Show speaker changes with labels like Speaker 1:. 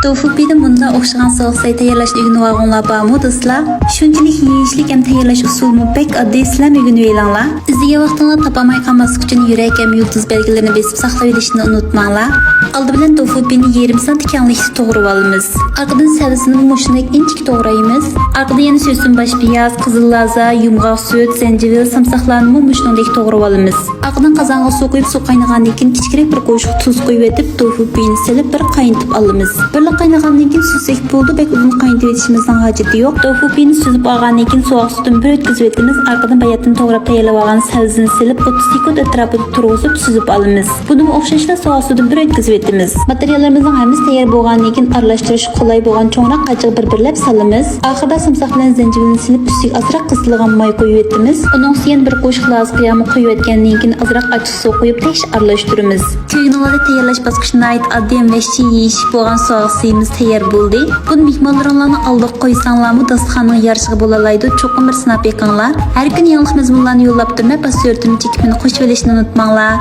Speaker 1: Tofu pide bunda o'xshagan soğuqsay tayyorlashni o'rganib olganlar bormi do'stlar? Shunchalik yeyishlik ham tayyorlash usulimi pek oddiy, sizlar o'rganib olinglar. Izdiga vaqtingiz topolmay qolmaslik uchun yurak ham yulduz belgilarini besib saqlab olishni unutmanglar. Oldi bilan tofu pideni 20 cm kenglikda to'g'rab olamiz. Orqadan sabzini mushundek inchik to'g'raymiz. Orqada yana so'sin baş piyaz, qizil laza, yumg'oq sut, zanjabil, samsoqlarni mushundek to'g'rab olamiz. Orqadan qozonga suv quyib, suv qaynagandan keyin kichikroq bir qo'shiq tuz qo'yib etib, tofu pideni silib bir qaynatib olamiz. Bir qaynagandan keyin suzak bo'ldi, bek uzun qaynatib etishimizning hojati yo'q. Tofu pideni suzib olgandan keyin sovuq sutni bir o'tkazib etamiz. Orqadan bayatdan to'g'rab tayyorlab olgan sabzini silib, 30 sekund atrofida turg'izib suzib olamiz. Buni o'xshashla sovuq sutni bir o'tkazib etamiz. Materiallarimizning hammasi tayyor bo'lgandan keyin aralashtirish qulay bo'lgan cho'ngroq qachig bir-birlab solamiz. Oxirida samsoq bilan zanjabilni silib, ustiga ozroq qisilgan moy qo'yib etamiz. Uning ustiga bir qo'shiq loz qiyami qo'yib etgandan keyin ozroq achchiq suv qo'yib tesh aralashtiramiz. Keyinlarda tayyorlash bosqichina oid oddiy va yeyish bo'lgan soğuqsayimiz tayyor bo'ldi. Buni mehmonlarni oldiga qo'ysanglarmi dasturxonning yarıshiga bo'lalaydi. Cho'qim bir sinab yiqinglar. Har kun yangi mezmunlarni yo'llab turmay, bas yurtimni chekib meni qo'shib olishni unutmanglar.